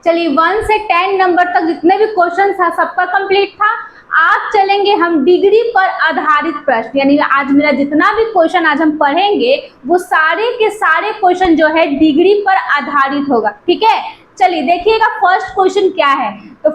चलिए 1 से 10 नंबर तक जितने भी क्वेश्चन था सबका कंप्लीट था। आज चलेंगे हम डिग्री पर आधारित प्रश्न, यानी आज मेरा जितना भी क्वेश्चन आज हम पढ़ेंगे वो सारे के सारे क्वेश्चन जो है डिग्री पर आधारित होगा। ठीक है, चलिए देखिएगा फर्स्ट क्वेश्चन क्या है। तो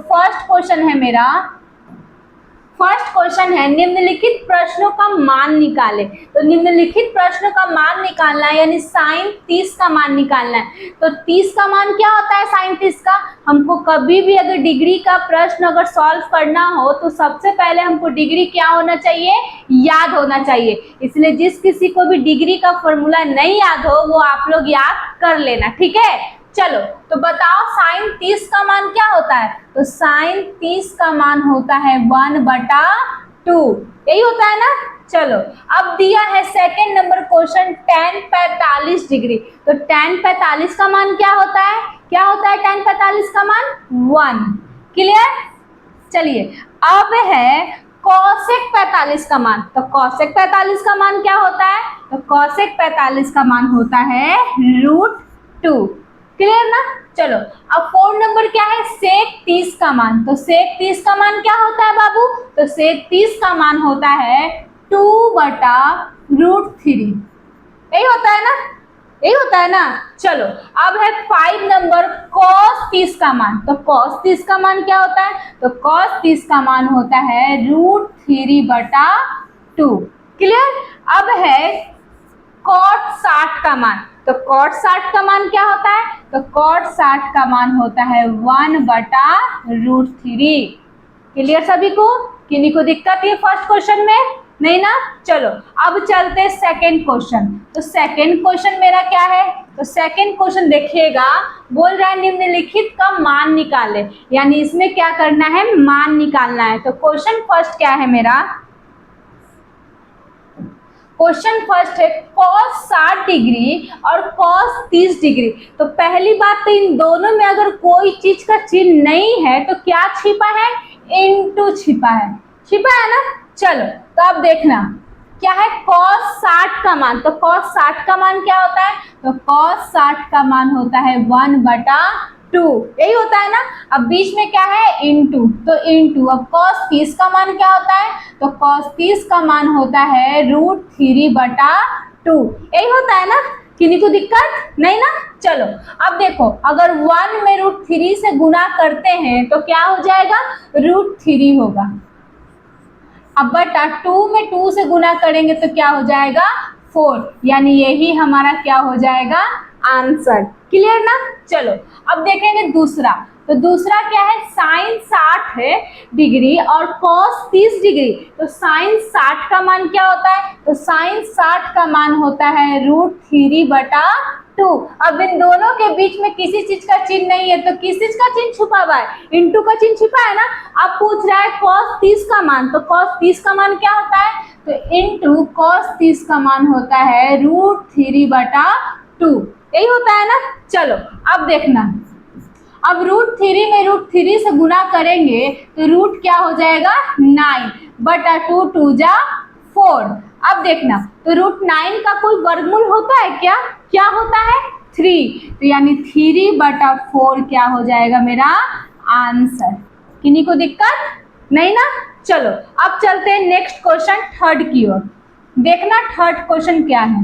फर्स्ट क्वेश्चन है निम्नलिखित प्रश्नों का मान निकाले। तो निम्नलिखित प्रश्नों का मान निकालना है, यानी साइन 30 का मान निकालना है। तो 30 का मान क्या होता है साइन 30 का? हमको कभी भी अगर डिग्री का प्रश्न अगर सॉल्व करना हो तो सबसे पहले हमको डिग्री क्या होना चाहिए, याद होना चाहिए। इसलिए जिस किसी को भी डिग्री का फॉर्मूला नहीं याद हो वो आप लोग याद कर लेना। ठीक है, चलो तो बताओ साइन 30 का मान क्या होता है? तो साइन 30 का मान होता है 1/2, यही होता है ना। चलो अब दिया है second number question tan 45 degree. तो tan 45 का मान क्या होता है? क्या होता है tan 45 का मान? 1। क्लियर। चलिए अब है cosec 45 का मान। तो cosec 45 का मान क्या होता है? तो cosec 45 का मान होता है √2। क्लियर ना। चलो अब 4 नंबर क्या है, sec 30 का मान। तो sec 30 का मान क्या होता है बाबू? तो sec 30 का मान होता है 2/√3। यही होता है ना, यही होता है ना। चलो अब है 5 नंबर cos 30 का मान। तो cos 30 का मान क्या होता है? तो cos 30 का मान होता है √3/2। क्लियर। अब है cot 60 का मान। तो cot 60 का मान क्या होता है? तो cot 60 का मान होता है 1/√3। क्लियर सभी को? किन्हीं को दिक्कत है फर्स्ट क्वेश्चन में? नहीं ना। चलो अब चलते सेकंड क्वेश्चन। तो सेकंड क्वेश्चन मेरा क्या है? तो सेकंड क्वेश्चन देखिएगा, बोल रहा है निम्नलिखित का मान निकाले, यानी इसमें क्या करना है, मान निकालना है। तो क्वेश्चन फर्स्ट क्या है मेरा? क्वेश्चन फर्स्ट है cos 60 डिग्री और cos 30 डिग्री। तो पहली बात तो इन दोनों में अगर कोई चीज का चिन्ह नहीं है तो क्या छिपा है? इनटू छिपा है, छिपा है ना। चलो तो अब देखना क्या है cos 60 का मान। तो cos 60 का मान क्या होता है? तो cos 60 का मान होता है 1/2, यही होता है ना। अब बीच में क्या है, इनटू। तो इनटू अब cos 30 का मान क्या होता है? तो cos 30 का मान होता है √3/2, यही होता है ना। किन्हीं को दिक्कत नहीं ना। चलो अब देखो अगर 1 में √3 से गुना करते हैं तो क्या हो जाएगा, √3 होगा। अब बटा 2 में 2 से गुना करेंगे तो क्या हो जाएगा, 4, यानी यही हमारा क्या हो जाएगा, आंसर। क्लियर ना। चलो अब देखेंगे दूसरा। तो दूसरा क्या है, साइन 60 डिग्री और cos 30 डिग्री। तो साइन 60 का मान क्या होता है? तो साइन 60 का मान होता है √3/2। अब इन दोनों के बीच में किसी चीज का चिन्ह नहीं है तो किस चीज का चिन्ह छुपा हुआ है, इनटू का चिन्ह छिपा है ना। अब पूछ रहा है cos 30 का मान। तो cos 30 का मान क्या होता है? तो इनटू cos 30 का मान होता है √3/2, यही होता है ना। चलो अब देखना, अब √3 में √3 से गुना करेंगे तो रूट क्या हो जाएगा, 9/2, 2 जा 4। अब देखना तो √9 का कोई वर्गमूल होता है क्या? क्या होता है, 3। तो यानी 3/4 क्या हो जाएगा मेरा आंसर। किन्हीं को दिक्कत नहीं ना। चलो अब चलते हैं नेक्स्ट क्वेश्चन थर्ड की ओर। देखना थर्ड क्वेश्चन क्या है।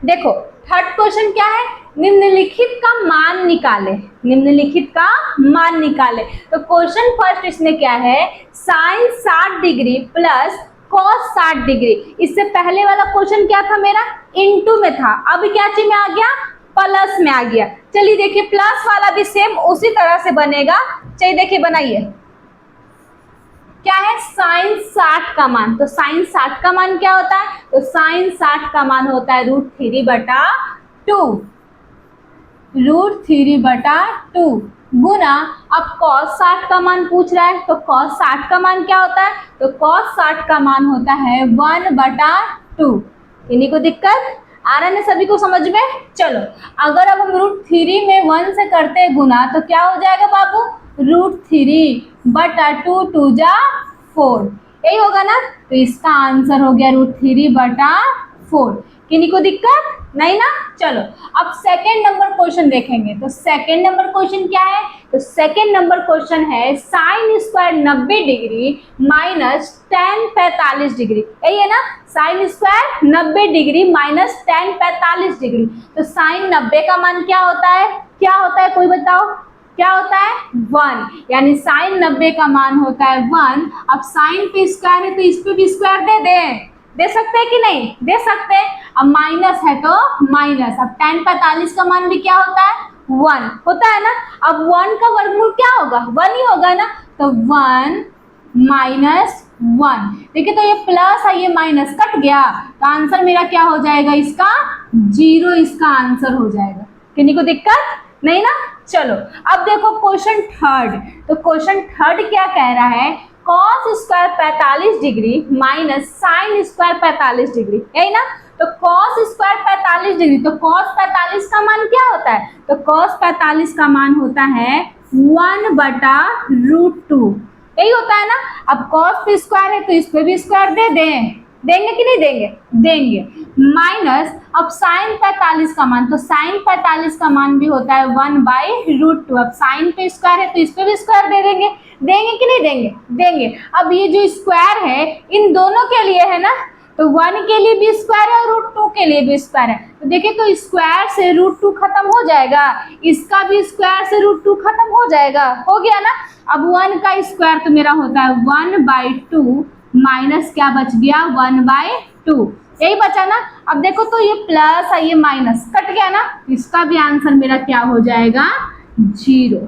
देखो थर्ड क्वेश्चन क्या है, निम्नलिखित का मान निकाले। निम्नलिखित का मान निकाले। तो क्वेश्चन फर्स्ट इसमें क्या है, sine 60 degree plus cos 60 degree. इससे पहले वाला क्वेश्चन क्या था मेरा, इनटू में था, अब क्या चीज में आ गया, प्लस में आ गया। चलिए देखिए प्लस वाला भी सेम उसी तरह से बनेगा। चलिए देखिए बनाइए, क्या है साइन 60 का मान। तो साइन 60 का मान क्या होता है? तो साइन 60 का मान होता है √3/2, √3/2 गुना, अब cos 60 का मान पूछ रहा है तो cos 60 का मान क्या होता है? तो cos 60 का मान होता है 1/2। इन्हीं को दिक्कत आ रहा है ना सभी को समझ में। चलो अगर अब हम √3 में 1 से करते हैं गुना तो क्या हो जाएगा बाबू, √3/2, 2 जा 4, यही होगा ना। तो इसका आंसर हो गया √3/4। किन्हीं को दिक्कत नहीं ना। चलो अब सेकेंड नंबर क्वेश्चन देखेंगे। तो सेकेंड नंबर क्वेश्चन क्या है? तो सेकेंड नंबर क्वेश्चन है sine square 90 degree minus ten 45 degree. यही है ना, sine square 90 degree minus ten 45 degree. तो साइन 90 का मान क्या होता है? क्या होता है कोई बताओ? क्या होता है? 1, यानी साइन 90 का मान होता है 1। अब साइन पे स्क्वायर है तो इस पे भी स्क्वायर दे सकते हैं कि नहीं? दे सकते हैं। अब माइनस है तो माइनस, अब tan 45 का मान भी क्या होता है? 1 होता है ना। अब 1 का वर्गमूल क्या होगा? 1 ही होगा ना। तो 1 माइनस 1, देखिए तो ये प्लस है ये माइनस कट गया, तो आंसर मेरा क्या हो जाएगा? इसका 0 इसका आंसर हो जाएगा। किन्हीं को दिक्कत नहीं ना। चलो अब देखो क्वेश्चन थर्ड। तो क्वेश्चन थर्ड क्या कह रहा है? Cos square 45 degree minus sine square 45 degree, यही ना। तो कॉस स्क्वायर 45 डिग्री, तो कॉस 45 का मान क्या होता है? तो कॉस 45 का मान होता है 1/√2, यही होता है ना। अब कॉस पे स्क्वायर है तो इस पे भी स्क्वायर देंगे कि नहीं देंगे? देंगे। माइनस अब साइन 45 का मान, तो साइन 45 का मान भी होता है 1/√2। अब साइन पे स्क्वायर है तो इस पे भी स्क्वायर देंगे कि नहीं देंगे? देंगे। अब ये जो स्क्वायर है इन दोनों के लिए है ना, तो 1 के लिए भी स्क्वायर है और √2 के लिए भी स्क्वायर है। तो देखिए तो स्क्वायर से √2 खत्म हो जाएगा, इसका भी स्क्वायर से √2 खत्म हो जाएगा, हो गया ना। अब 1 का स्क्वायर तो मेरा होता है 1/2 माइनस क्या बच गया? 1/2, यही बचा ना। अब देखो तो ये प्लस है ये माइनस कट गया ना, इसका भी आंसर मेरा क्या हो जाएगा? 0।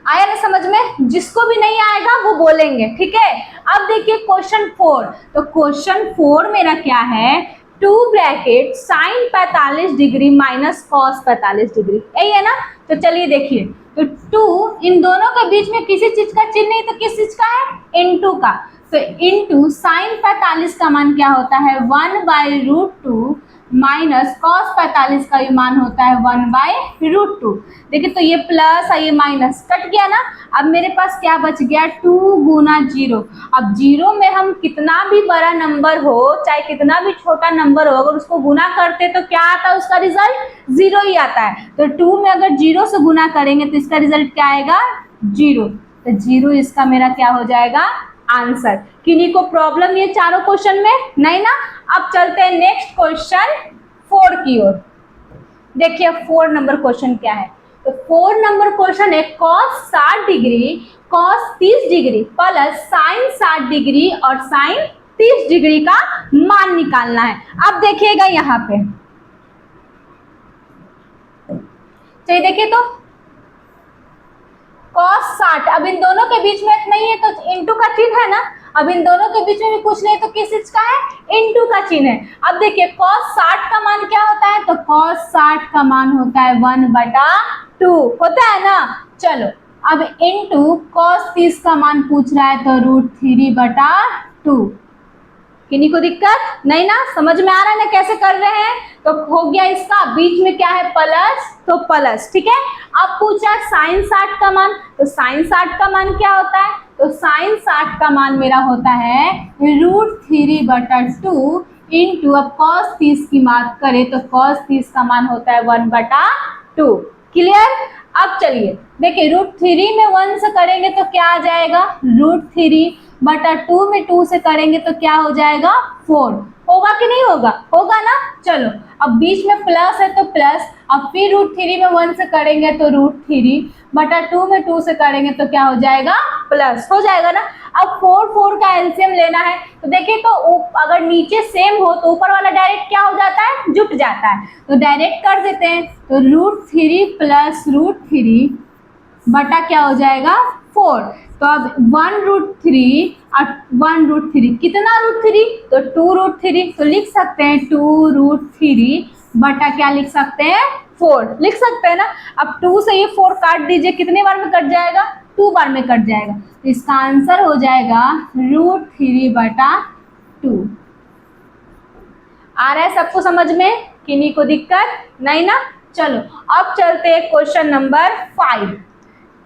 आया ना समझ में? जिसको भी नहीं आएगा वो बोलेंगे, ठीक है। अब देखिए क्वेश्चन 4। तो क्वेश्चन 4 मेरा क्या है? 2 bracket sine 45 degree minus cos 45 degree, यही है ना। तो चलिए देखिए, तो 2 इन दोनों के बीच में किसी चीज का चिन्ह नहीं, तो किस चीज का है? इनटू का। तो इनटू साइन 45 का मान क्या होता है? 1/√2 माइनस कॉस 45 का भी मान होता है 1/√2। देखिए तो ये प्लस है ये माइनस कट गया ना। अब मेरे पास क्या बच गया? 2 गुना 0। अब 0 में हम कितना भी बड़ा नंबर हो चाहे कितना भी छोटा नंबर हो, अगर उसको गुना करते तो क्या आता है? उसका रिजल्ट 0 ही आता है। तो 2 में अगर 0 से गुना करेंगे तो इसका रिजल्ट क्या आएगा? 0। तो 0 इसका मेरा क्या हो जाएगा? आंसर। किन्हीं को प्रॉब्लम ये चारों क्वेश्चन में? नहीं ना। अब चलते हैं नेक्स्ट क्वेश्चन 4 की ओर। देखिए 4 नंबर क्वेश्चन क्या है? तो 4 नंबर क्वेश्चन है cos 60 degree cos 30 degree plus sign 60 degree और साइन 30 डिग्री का मान निकालना है। अब देखिएगा यहाँ पे, चलिए देखिए तो कॉस 60, अब इन दोनों के बीच में नहीं है तो इनटू का चिन्ह है ना। अब इन दोनों के बीच में भी कुछ नहीं तो किस चीज का है? इनटू का चिन्ह है। अब देखिए कॉस 60 का मान क्या होता है? तो कॉस 60 का मान होता है 1/2 होता है ना। चलो अब इनटू कॉस 30 का मान पूछ रहा है तो √3/2। किन्हीं को दिक्कत नहीं ना? समझ में आ रहा है ना कैसे कर रहे हैं? तो हो गया इसका बीच में क्या है? प्लस, तो प्लस, ठीक है। अब पूछा साइन 60 का मान, तो साइन 60 का मान क्या होता है? तो साइन 60 का मान मेरा होता है √3/2 इंटू, अब कॉस 30 की बात करें तो कॉस 30 का मान होता है 1/2। क्लियर? अब चलिए देखिए √3 में 1 से करेंगे तो क्या आ जाएगा? √3/2 में 2 से करेंगे तो क्या हो जाएगा? 4। होगा कि नहीं होगा? होगा ना। चलो अब बीच में प्लस है तो प्लस, अब फिर √3 में 1 से करेंगे तो √3/2 में 2 से करेंगे तो क्या हो जाएगा? प्लस हो जाएगा ना। अब 4 का एलसीएम लेना है तो देखिए तो अगर नीचे सेम हो तो ऊपर वाला डायरेक्ट क्या हो जाता है? जुट जाता है। तो डायरेक्ट कर देते हैं, तो √3 प्लस √3 बटा क्या हो जाएगा? 4। तो अब 1√3 और 1√3 कितना √3? तो 2√3, तो लिख सकते हैं 2√3 बटा क्या लिख सकते हैं? 4 लिख सकते हैं ना। अब 2 से ये 4 काट दीजिए, कितने बार में कट जाएगा? 2 बार में कट जाएगा। तो इसका आंसर हो जाएगा √3/2। आ रहा है सबको समझ में? किन्हीं को दिक्कत नहीं ना। चलो अब चलते हैं क्वेश्चन नंबर 5।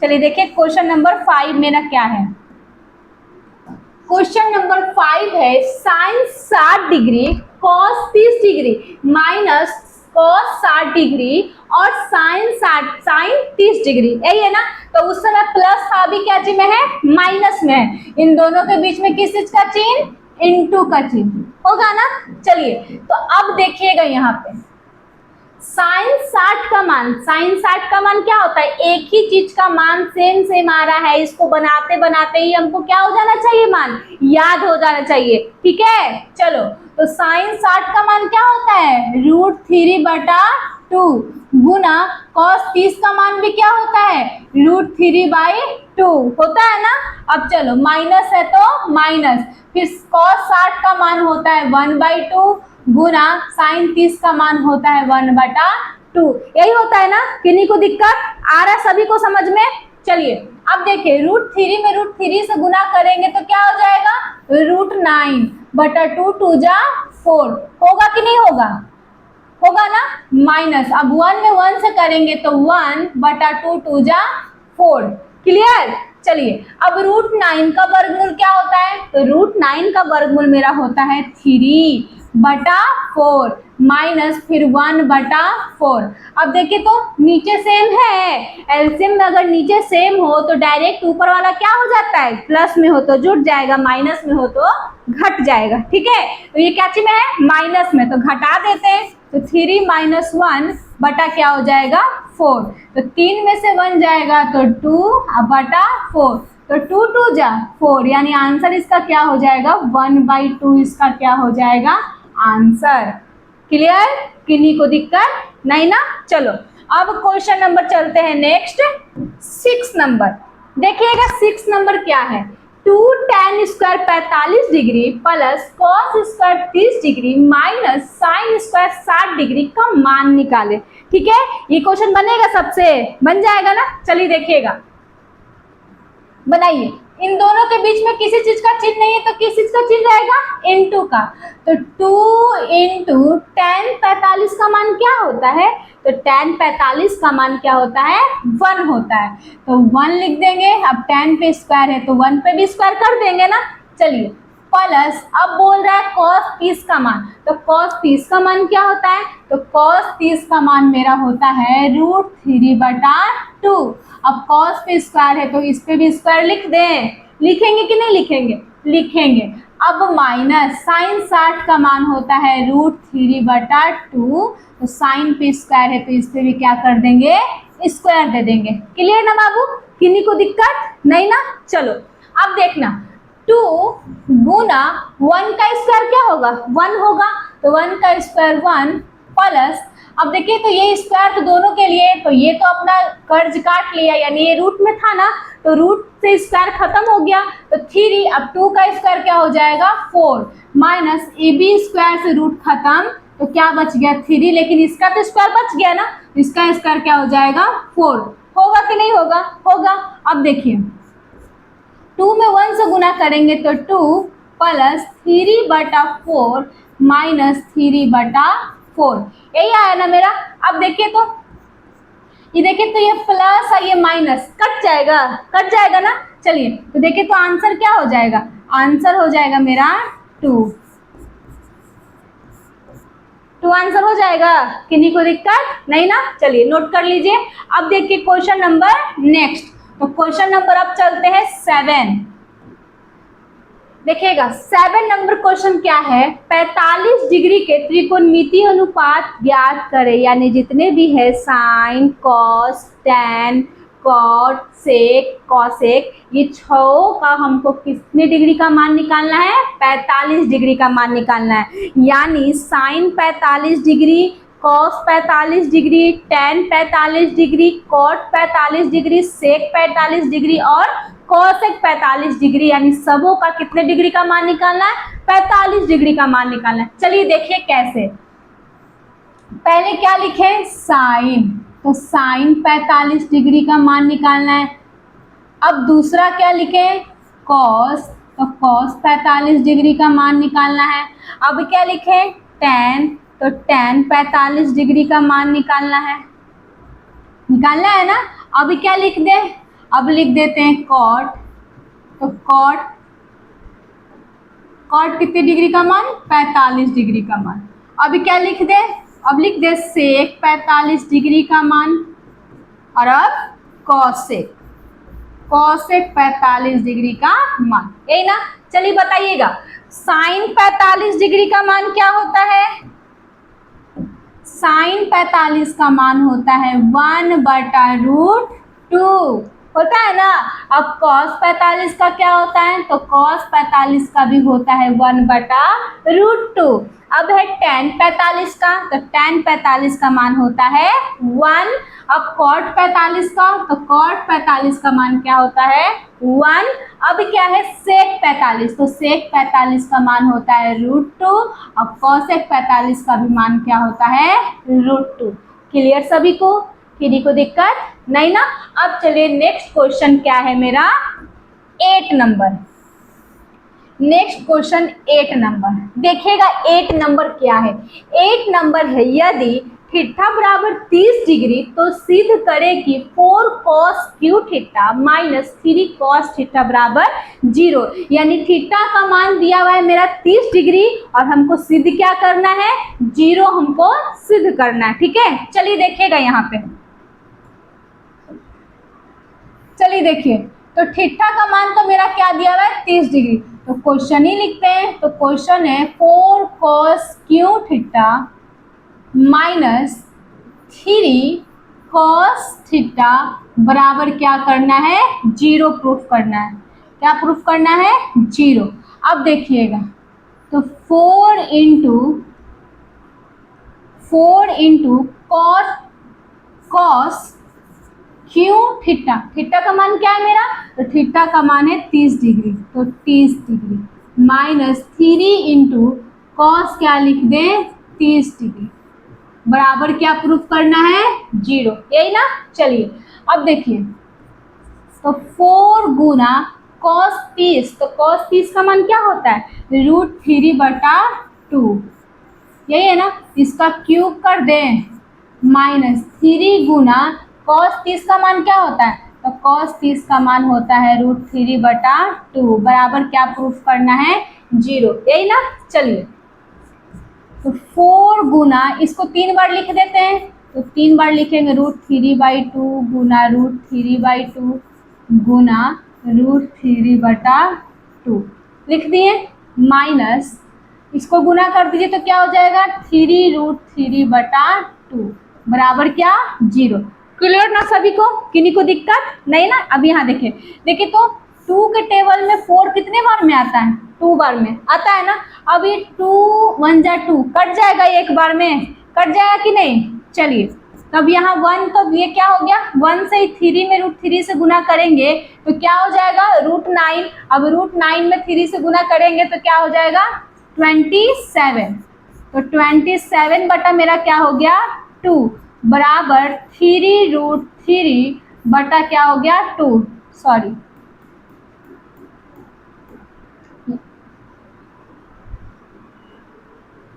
चलिए देखिए क्वेश्चन नंबर 5 मेरा क्या है? क्वेश्चन नंबर 5 है sine 60 degree cos 30 degree minus cos 60 degree और साइन 30 डिग्री, यही है ना। तो उस समय प्लस था, अभी क्या चिन्ह में है, माइनस में है। इन दोनों के बीच में किस चीज का चिन्ह, इनटू का चिन्ह होगा ना। चलिए तो अब देखिएगा यहाँ पे साइन 60 का मान, साइन 60 का मान क्या होता है, एक ही चीज का मान सेम सेम आ रहा है, इसको बनाते बनाते ही हमको क्या हो जाना चाहिए, मान याद हो जाना चाहिए, ठीक है। चलो तो साइन 60 का मान क्या होता है, √3/2 गुना कॉस 30 का मान भी क्या होता है, √3/2 होता है ना। अब चलो माइनस है तो माइनस, फिर कॉस 60 का मान होता है 1/2 गुना साइन 30 का मान होता है 1/2, यही होता है ना। किन्हीं को दिक्कत आ रहा है सभी को समझ में। चलिए अब देखिए √3 में √3 से गुना करेंगे तो क्या हो जाएगा, √9/2 2 जा 4, होगा कि नहीं होगा, होगा ना। माइनस अब 1 में 1 से करेंगे तो 1/2 2 जा 4, क्लियर। चलिए अब √9 का वर्गमूल क्या होता है, तो √9 का वर्गमूल मेरा होता है 3/4 माइनस फिर 1/4। अब देखिए तो नीचे सेम है, एलसीएम में अगर नीचे सेम हो तो डायरेक्ट ऊपर वाला क्या हो जाता है, प्लस में हो तो जुड़ जाएगा, माइनस में हो तो घट जाएगा, ठीक है। तो ये क्या चीज में है, माइनस में, तो घटा देते हैं, तो 3 - 1 बटा क्या हो जाएगा 4, तो 3 में से 1 जाएगा तो 2/4, तो 2 2 जा 4, यानी आंसर इसका क्या हो जाएगा 1/2, इसका क्या हो जाएगा आंसर। क्लियर, किन्हीं को दिक्कत नहीं ना। चलो अब क्वेश्चन नंबर चलते हैं नेक्स्ट, 6 नंबर। देखिएगा 6 नंबर क्या है, 2 tan square 45 degree plus cos square 30 degree minus sine square 60 degree का मान निकाले। ठीक है, ये क्वेश्चन बनेगा, सबसे बन जाएगा ना। चलिए देखिएगा, बनाइए। इन दोनों के बीच में किसी चीज का चिन्ह नहीं है तो किस चीज का चिन्ह रहेगा, इनटू का। तो 2 × tan 45 का मान क्या होता है, तो tan 45 का मान क्या होता है 1 होता है, तो 1 लिख देंगे। अब tan पे स्क्वायर है तो 1 पे भी स्क्वायर कर देंगे ना। चलिए प्लस अब बोल रहा है cos 30 का मान, तो cos 30 का मान क्या होता है, तो cos 30 का मान मेरा होता है √3/2। अब cos पे स्क्वायर है तो इस पे भी स्क्वायर लिख दें, लिखेंगे कि नहीं लिखेंगे, लिखेंगे। अब माइनस साइन 60 का मान होता है √3/2, तो साइन पे स्क्वायर है तो इस पे भी क्या कर देंगे, स्क्वायर दे देंगे। क्लियर ना बाबू, किन्हीं को दिक्कत नहीं ना। चलो अब देखना, 2 गुना 1 का स्क्वायर क्या होगा 1 होगा, तो 1 का स्क्वायर 1 प्लस, अब देखिए तो ये स्क्वायर तो दोनों के लिए, तो ये तो अपना कर्ज काट लिया, यानी ये रूट में था ना, तो रूट से स्क्वायर खत्म हो गया, तो 3, अब 2 का स्क्वायर क्या हो जाएगा 4 माइनस AB स्क्वायर से रूट खत्म, तो क्या बच गया 3, लेकिन इसका तो स्क्वायर बच गया ना, इसका स्क्वायर क्या हो जाएगा 4, होगा कि नहीं होगा, होगा। अब देखिए 2 में 1 से गुना करेंगे तो 2 प्लस 3/4 माइनस 3/4, यही आया ना मेरा। अब देखिए तो ये देखिए तो ये प्लस है ये माइनस, कट जाएगा, कट जाएगा ना। चलिए तो देखिए तो आंसर क्या हो जाएगा, आंसर हो जाएगा मेरा 2 आंसर हो जाएगा, किन्हीं को दिक्कत नहीं ना। चलिए नोट कर लीजिए। अब देखिए क्वेश्चन नंबर नेक्स्ट, तो क्वेश्चन नंबर अब चलते हैं 7। देखिएगा 7 नंबर क्वेश्चन क्या है, 45 डिग्री के त्रिकोणमितीय अनुपात ज्ञात करें, यानी जितने भी है sine cos tan cot sec cosec, ये 6 का हमको कितने डिग्री का मान निकालना है, 45 डिग्री का मान निकालना है। यानी sine 45 degree, cos 45 degree, tan 45 degree, cot 45 degree, sec 45 degree और कॉसेक 45 डिग्री, यानी सबों का कितने डिग्री का मान निकालना है, 45 डिग्री का मान निकालना है। चलिए देखिए कैसे, पहले क्या लिखे साइन, तो साइन 45 डिग्री का मान निकालना है। अब दूसरा क्या लिखे कॉस, तो कॉस 45 डिग्री का मान निकालना है। अब क्या लिखे टैन, तो टैन 45 डिग्री का मान निकालना है, निकालना है ना। अब क्या लिख दें, अब लिख देते हैं कॉट, तो कॉट कॉट कितने डिग्री का मान, 45 डिग्री का मान। अभी क्या लिख दे, अब लिख दे सेक 45 डिग्री का मान, और अब कॉसेक 45 डिग्री का मान, यही ना। चलिए बताइएगा साइन 45 डिग्री का मान क्या होता है। साइन 45 का मान होता है 1/√2 होता है ना। अब कॉस 45 का क्या होता है, तो कॉस 45 का भी होता है 1/√2। अब है tan 45 का, तो tan 45 का मान होता है 1। अब cot 45 का, तो cot 45 का मान क्या होता है 1। अब क्या है sec 45, तो sec 45 का मान होता है √2। अब cosec 45 का भी मान क्या होता है √2। क्लियर सभी को, किसी को दिक्कत नहीं ना। अब चलिए नेक्स्ट क्वेश्चन क्या है मेरा 8 नंबर। नेक्स्ट क्वेश्चन 8 नंबर, देखिएगा 8 नंबर क्या है। 8 नंबर है यदि थीटा बराबर 30 डिग्री तो सिद्ध करें कि 4 cos Q theta minus 3 cos theta बराबर 0। यानी थीटा का मान दिया हुआ है मेरा 30 डिग्री और हमको सिद्ध क्या करना है 0 हमको सिद्ध करना है। ठीक है, चलिए देखिएगा यहाँ पे, चलिए देखिए, तो थीटा का मान तो मेरा क्या दिया हुआ है 30 डिग्री, तो क्वेश्चन ही लिखते हैं। तो क्वेश्चन है 4 cos Q theta minus 3 cos theta बराबर क्या करना है 0 प्रूफ करना है। क्या प्रूफ करना है 0। अब देखिएगा तो 4 into cos Q theta, theta का मान क्या है मेरा, तो थीटा का मान है 30 डिग्री, तो 30 डिग्री माइनस 3 इंटू कॉस क्या लिख दें 30 डिग्री बराबर क्या प्रूफ करना है 0, यही ना। चलिए अब देखिए, तो 4 गुना cos 30, तो cos 30 का मान क्या होता है √3/2, यही है ना। इसका क्यूब कर दें माइनस 3 गुना cos 30 का मान क्या होता है, तो cos 30 का मान होता है √3/2 बराबर क्या प्रूफ करना है 0, यही ना। चलिए तो 4 गुना, इसको 3 बार लिख देते हैं, तो 3 बार लिखेंगे √3/2 गुना √3/2 गुना √3/2 लिख दिए, माइनस इसको गुना कर दीजिए तो क्या हो जाएगा 3√3/2 बराबर क्या 0। क्लियर ना सभी को, किन्हीं को दिक्कत नहीं ना। अब यहाँ देखिए, तो 2 के टेबल में 4 कितने बार में आता है 2 बार में आता है ना। अब ये 2 1 जा 2 कट जाएगा, एक बार में कट जाएगा कि नहीं। चलिए तब यहाँ 1, तो ये क्या हो गया 1 से 3 में √3 से गुना करेंगे तो क्या हो जाएगा √9। अब √9 में 3 से गुना करेंगे तो क्या हो जाएगा 27, तो 27 बटा मेरा क्या हो गया 2 बराबर 3√3 बटा क्या हो गया 2, सॉरी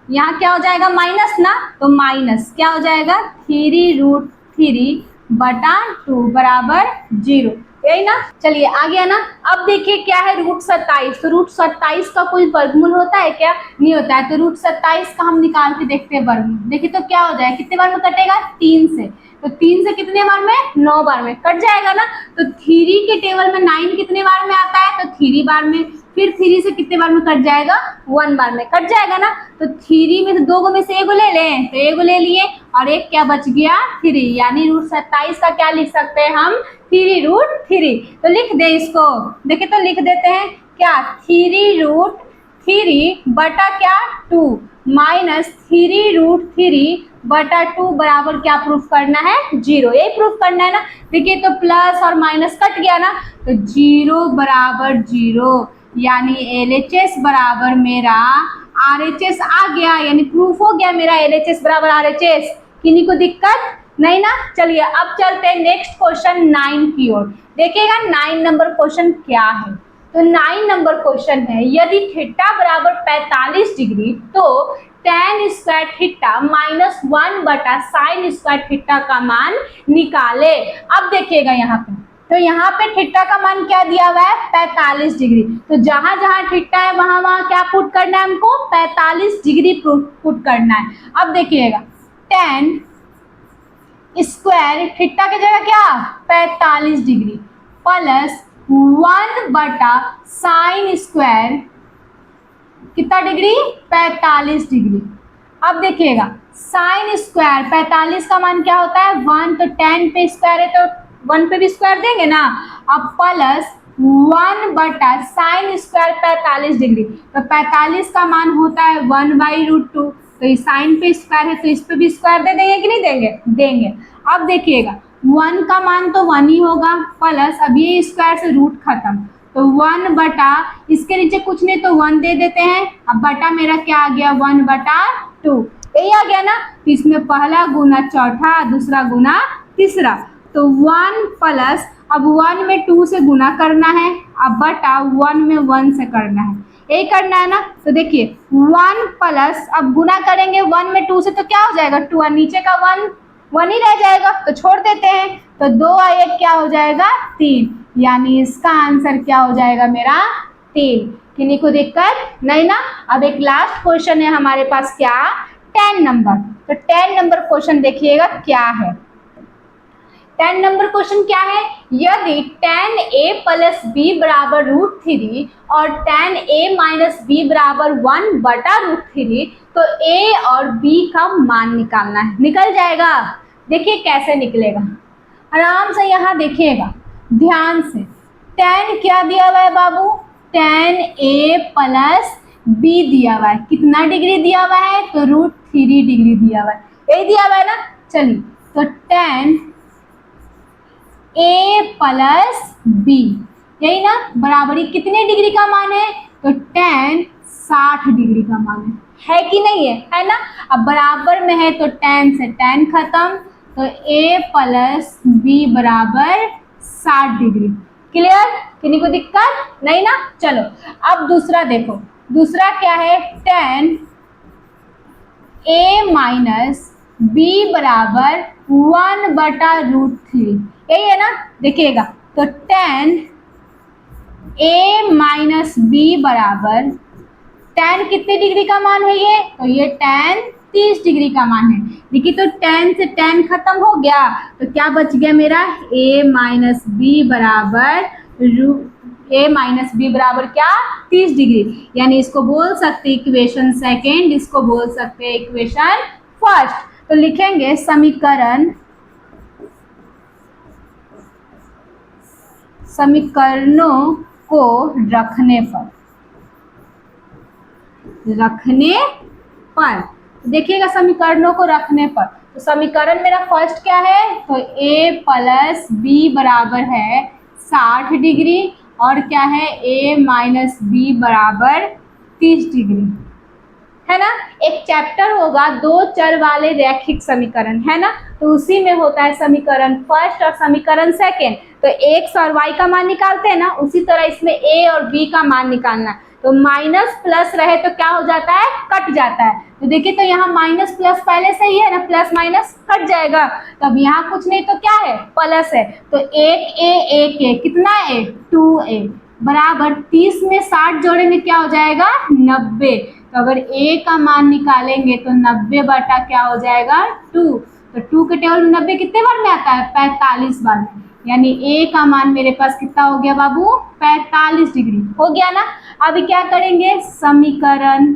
यहाँ क्या हो जाएगा माइनस ना, तो माइनस क्या हो जाएगा 3√3 बटा 2 बराबर 0, यही ना। चलिए आ गया ना। अब देखिए क्या है √27, तो √27 का कोई वर्गमूल होता है क्या, नहीं होता है। तो √27 का हम निकाल के देखते हैं वर्गमूल। देखिए तो क्या हो जाएगा, कितने बार में कटेगा 3 से, तो 3 से कितने बार में 9 बार में कट जाएगा ना। तो 3 के टेबल में 9 कितने बार में आता है, तो 3 बार में, फिर 3 से कितने बार में कट जाएगा 1 बार में कट जाएगा ना। तो 3 में तो 2 में से 1 ले लें, तो 1 ले लिए और 1 क्या बच गया 3, यानी √27 का क्या लिख सकते हैं हम 3√3। तो लिख दे इसको, देखिए तो लिख देते हैं क्या 3√3 बटा क्या 2 माइनस 3√3 बटा 2 बराबर क्या प्रूफ करना है 0, यही प्रूफ करना है ना। देखिए तो प्लस और माइनस कट गया ना, तो 0 बराबर 0, यानी LHS बराबर मेरा RHS आ गया, यानी प्रूफ हो गया मेरा LHS बराबर RHS। किन्हीं को दिक्कत नहीं ना। चलिए अब चलते हैं नेक्स्ट क्वेश्चन 9 की ओर। देखिएगा 9 नंबर क्वेश्चन क्या है। तो 9 नंबर क्वेश्चन है यदि थीटा बराबर 45 डिग्री तो tan स्क्वायर थीटा माइनस 1 बटा साइन स्क्वायर थीटा का मान निकाले। अब देखिएगा यहाँ पे तो यहाँ पे थीटा का मान क्या दिया हुआ है 45 डिग्री। तो जहां जहां थीटा है वहां वहां क्या पुट करना है हमको 45 डिग्री पुट करना है। अब देखिएगा tan स्क्वायर थीटा की जगह क्या 45 डिग्री प्लस 1/sin स्क्वायर कितना डिग्री 45 डिग्री। अब देखिएगा साइन स्क्वायर 45 का मान क्या होता है 1, तो tan पे स्क्वायर है तो 1 पे भी स्क्वायर देंगे ना। अब प्लस 1/sin स्क्वायर 45 डिग्री, तो 45 का मान होता है 1/√2, तो इस साइन पे स्क्वायर है तो इस पे भी स्क्वायर दे देंगे कि नहीं देंगे, देंगे। अब देखिएगा 1 का मान तो 1 ही होगा प्लस अब ये स्क्वायर से रूट खत्म, तो 1 बटा इसके नीचे कुछ नहीं तो 1 दे देते हैं। अब बटा मेरा क्या आ गया 1/2, यही आ गया ना। तो इसमें पहला गुना चौथा दूसरा गुना तीसरा, तो 1 प्लस अब 1 में 2 से गुना करना है, अब बटा 1 में 1 से करना है, यही करना है ना। तो देखिए 1 प्लस अब गुना करेंगे 1 में 2 से तो क्या हो जाएगा 2 और नीचे का 1 ही रह जाएगा तो छोड़ देते हैं। तो 2 और 1 क्या हो जाएगा 3, यानी इसका आंसर क्या हो जाएगा मेरा 3। किन्हीं को दिक्कत नहीं ना। अब एक लास्ट क्वेश्चन है हमारे पास क्या 10 नंबर। तो 10 नंबर क्वेश्चन देखिएगा क्या है। 10 नंबर क्वेश्चन क्या है, यदि tan a प्लस b बराबर √3 और tan a माइनस b बराबर 1/√3 तो a और b का मान निकालना है। निकल जाएगा, देखिए कैसे निकलेगा, आराम से यहाँ देखिएगा ध्यान से। tan क्या दिया हुआ है बाबू tan a प्लस b दिया हुआ है, कितना डिग्री दिया हुआ है तो √3 डिग्री दिया हुआ है, यही दिया हुआ है ना। चलिए तो tan a प्लस b यही ना बराबरी कितने डिग्री का मान है तो tan 60 डिग्री का मान है कि नहीं है ना। अब बराबर में है तो tan से tan खत्म, तो a प्लस b बराबर 60 डिग्री। क्लियर, किन्हीं को दिक्कत नहीं ना। चलो अब दूसरा देखो, दूसरा क्या है tan a माइनस b बराबर 1/√3, यही है ना। देखिएगा तो tan a माइनस b बराबर tan कितने डिग्री का मान है ये तो ये tan 30 डिग्री का मान है। देखिए तो tan से tan खत्म हो गया तो क्या बच गया मेरा a माइनस b बराबर क्या 30 डिग्री, यानी इसको बोल सकते इक्वेशन सेकेंड, इसको बोल सकते हैं इक्वेशन फर्स्ट। तो लिखेंगे समीकरणों को रखने पर देखिएगा समीकरणों को रखने पर, तो समीकरण मेरा फर्स्ट क्या है तो a प्लस b बराबर है 60 डिग्री और क्या है a माइनस b बराबर 30 डिग्री, है ना। एक चैप्टर होगा 2 चर वाले रैखिक समीकरण, है ना, तो उसी में होता है समीकरण फर्स्ट और समीकरण सेकेंड। तो x और y का मान निकालते हैं ना, उसी तरह इसमें a और b का मान निकालना है। तो माइनस प्लस रहे तो क्या हो जाता है कट जाता है, तो देखिए तो यहाँ माइनस प्लस पहले से ही है ना, प्लस माइनस कट जाएगा, तो अब यहाँ कुछ नहीं तो क्या है प्लस है, तो 1a कितना a 2a बराबर 30 में 60 जोड़ेंगे क्या हो जाएगा 90। तो अगर a का मान निकालेंगे तो 90 बटा क्या हो जाएगा 2, तो 2 के टेबल में 90 कितने बार में आता है 45 बार में, यानी a का मान मेरे पास कितना हो गया बाबू 45 डिग्री हो गया ना। अभी क्या करेंगे समीकरण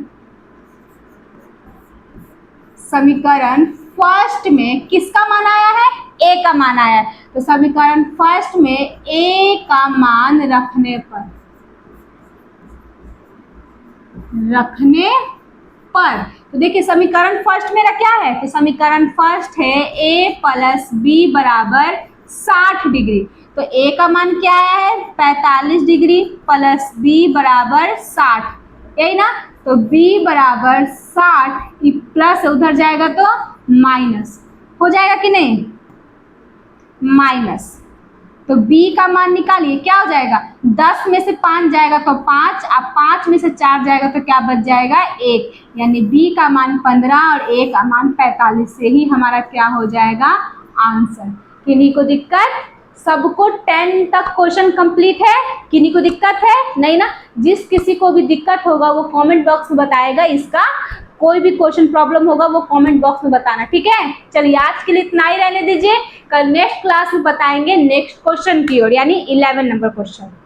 फर्स्ट में किसका मान आया है a का मान आया है, तो समीकरण फर्स्ट में a का मान रखने पर तो देखिए समीकरण फर्स्ट मेरा क्या है, तो समीकरण फर्स्ट है a प्लस b बराबर 60 डिग्री, तो a का मान क्या आया है 45 डिग्री प्लस b बराबर 60, यही ना। तो b बराबर 60 प्लस उधर जाएगा तो माइनस हो जाएगा कि नहीं माइनस, तो b का मान निकालिए क्या हो जाएगा 10 में से 5 जाएगा तो 5, अब 5 में से 4 जाएगा तो क्या बच जाएगा 1, यानी b का मान 15 और a का मान 45 से ही हमारा क्या हो जाएगा आंसर। किन्हीं को दिक्कत सबको 10 तक क्वेश्चन कंप्लीट है? किन्हीं को दिक्कत है? नहीं ना। जिस किसी को भी दिक्कत होगा वो कमेंट बॉक्स में बताएगा, इसका कोई भी क्वेश्चन प्रॉब्लम होगा वो कमेंट बॉक्स में बताना, ठीक है। चलिए आज के लिए इतना ही रहने दीजिए, कल नेक्स्ट क्लास में बताएंगे नेक्स्ट क्वेश्चन की ओर, यानी 11 नंबर क्वेश्चन।